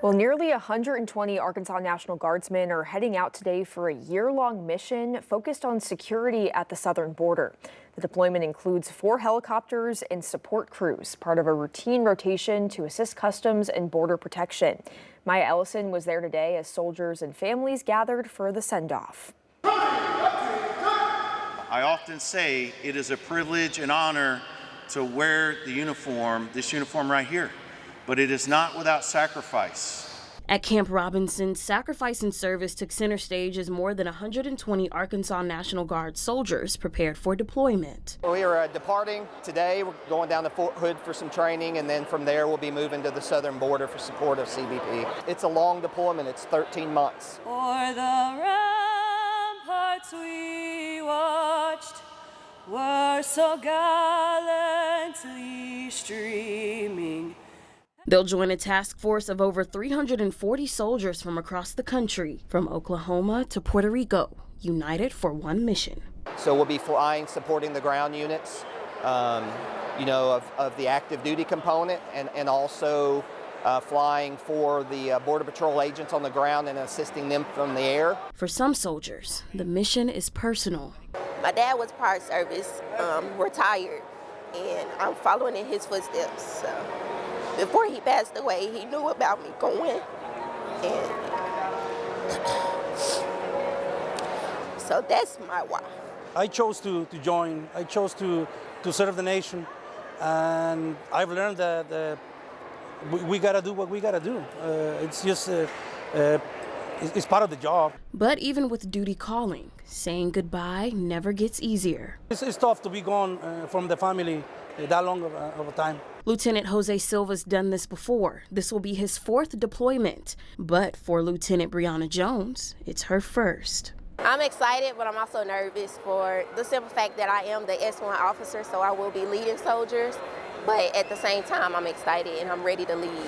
Well, nearly 120 Arkansas National Guardsmen are heading out today for a year-long mission focused on security at the southern border. The deployment includes 4 helicopters and support crews, part of a routine rotation to assist Customs and Border Protection. Maya Ellison was there today as soldiers and families gathered for the send-off. I often say it is a privilege and honor to wear the uniform, this uniform right here. But it is not without sacrifice. At Camp Robinson, sacrifice and service took center stage as more than 120 Arkansas National Guard soldiers prepared for deployment. We are departing today. We're going down to Fort Hood for some training, and then from there we'll be moving to the southern border for support of CBP. It's a long deployment. It's 13 months. For the ramparts we watched were so gallantly streaming. They'll join a task force of over 340 soldiers from across the country, from Oklahoma to Puerto Rico, united for one mission. So we'll be flying, supporting the ground units, of the active duty component, and also flying for the Border Patrol agents on the ground and assisting them from the air. For some soldiers, the mission is personal. My dad was Park Service, retired, and I'm following in his footsteps. So. Before he passed away, he knew about me going, and so that's my why. I chose to join. I chose to serve the nation, and I've learned that we got to do what we got to do. It's just it's part of the job. But even with duty calling, saying goodbye never gets easier. It's tough to be gone from the family that long of a time. Lieutenant Jose Silva's done this before. This will be his 4th deployment. But for Lieutenant Brianna Jones, it's her first. I'm excited, but I'm also nervous for the simple fact that I am the S1 officer, so I will be leading soldiers. But at the same time, I'm excited and I'm ready to lead.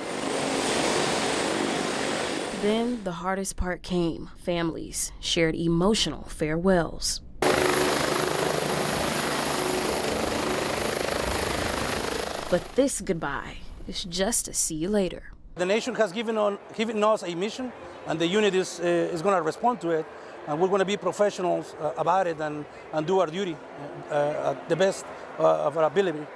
Then the hardest part came. Families shared emotional farewells. But this goodbye is just a see you later. The nation has given us a mission, and the unit is going to respond to it, and we're going to be professionals about it and do our duty at the best of our ability.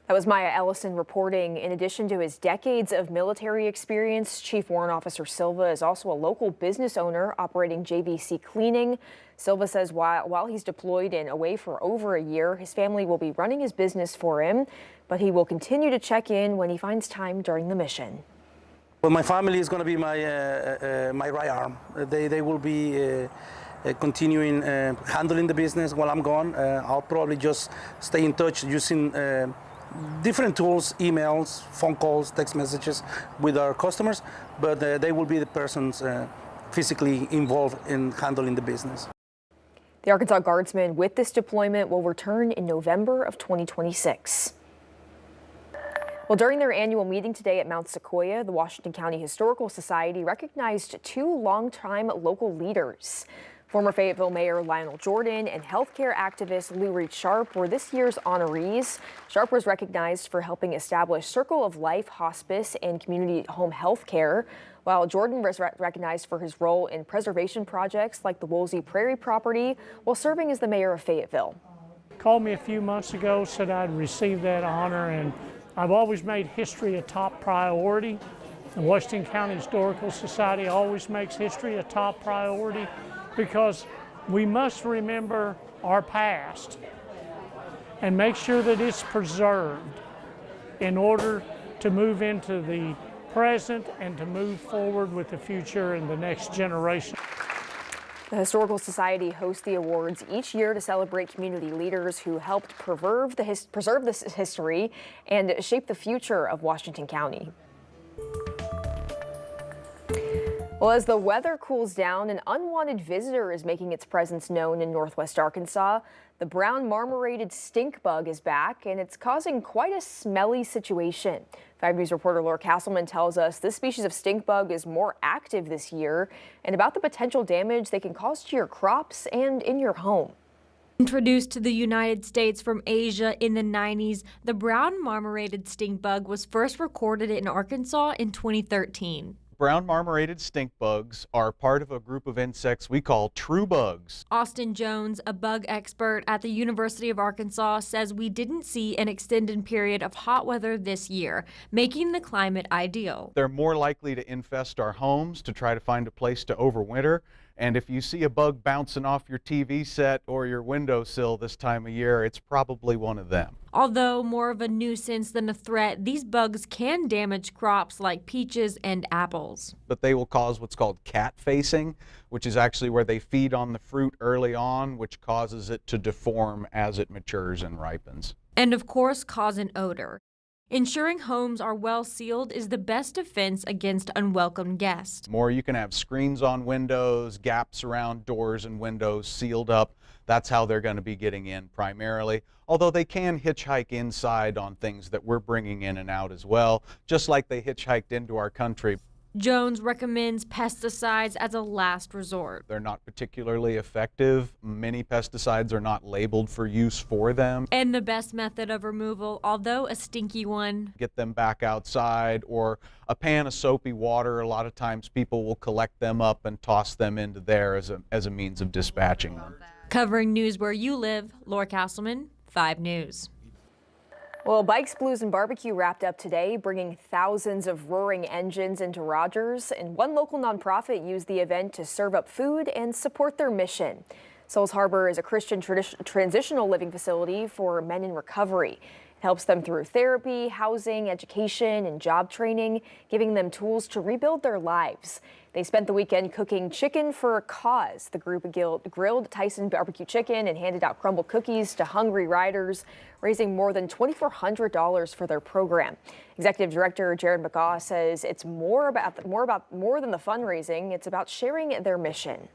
That was Maya Ellison reporting. In addition to his decades of military experience, Chief Warrant Officer Silva is also a local business owner operating JVC Cleaning. Silva says while he's deployed and away for over a year, his family will be running his business for him, but he will continue to check in when he finds time during the mission. Well, my family is going to be my right arm. They will be continuing handling the business while I'm gone. I'll probably just stay in touch using different tools, emails, phone calls, text messages with our customers, but they will be the persons physically involved in handling the business. The Arkansas Guardsmen with this deployment will return in November of 2026. Well, during their annual meeting today at Mount Sequoia, the Washington County Historical Society recognized 2 longtime local leaders. Former Fayetteville Mayor Lionel Jordan and healthcare activist Lou Reed Sharp were this year's honorees. Sharp was recognized for helping establish Circle of Life Hospice and community home health care, while Jordan was recognized for his role in preservation projects like the Woolsey Prairie property while serving as the mayor of Fayetteville. Called me a few months ago, said I'd received that honor, and I've always made history a top priority. The Washington County Historical Society always makes history a top priority, because we must remember our past and make sure that it's preserved in order to move into the present and to move forward with the future and the next generation. The Historical Society hosts the awards each year to celebrate community leaders who helped preserve this history and shape the future of Washington County. Well, as the weather cools down, an unwanted visitor is making its presence known in northwest Arkansas. The brown marmorated stink bug is back, and it's causing quite a smelly situation. 5 News reporter Laura Castleman tells us this species of stink bug is more active this year, and about the potential damage they can cause to your crops and in your home. Introduced to the United States from Asia in the 90s, the brown marmorated stink bug was first recorded in Arkansas in 2013. Brown marmorated stink bugs are part of a group of insects we call true bugs. Austin Jones, a bug expert at the University of Arkansas, says we didn't see an extended period of hot weather this year, making the climate ideal. They're more likely to infest our homes to try to find a place to overwinter. And if you see a bug bouncing off your TV set or your windowsill this time of year, it's probably one of them. Although more of a nuisance than a threat, these bugs can damage crops like peaches and apples. But they will cause what's called cat facing, which is actually where they feed on the fruit early on, which causes it to deform as it matures and ripens. And of course, cause an odor. Ensuring homes are well sealed is the best defense against unwelcome guests. The more you can have screens on windows, gaps around doors and windows sealed up, that's how they're going to be getting in primarily. Although they can hitchhike inside on things that we're bringing in and out as well, just like they hitchhiked into our country. Jones recommends pesticides as a last resort. They're not particularly effective. Many pesticides are not labeled for use for them. And the best method of removal, although a stinky one, get them back outside, or a pan of soapy water. A lot of times people will collect them up and toss them into there as a means of dispatching them. Covering news where you live, Laura Castleman, 5 News. Well, Bikes, Blues, and Barbecue wrapped up today, bringing thousands of roaring engines into Rogers. And one local nonprofit used the event to serve up food and support their mission. Souls Harbor is a Christian transitional living facility for men in recovery. It helps them through therapy, housing, education, and job training, giving them tools to rebuild their lives. They spent the weekend cooking chicken for a cause. The group grilled Tyson barbecue chicken and handed out crumble cookies to hungry riders, raising more than $2,400 for their program. Executive Director Jared McGaw says it's more than the fundraising. It's about sharing their mission.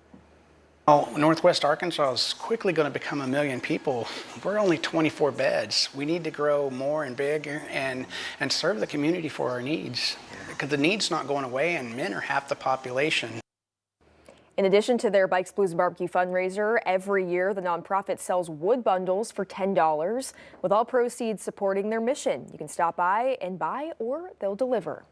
Northwest Arkansas is quickly going to become 1 million people. We're only 24 beds. We need to grow more and bigger and serve the community for our needs. Because the need's not going away, and men are half the population. In addition to their Bikes, Blues, and Barbecue fundraiser, every year the nonprofit sells wood bundles for $10, with all proceeds supporting their mission. You can stop by and buy, or they'll deliver.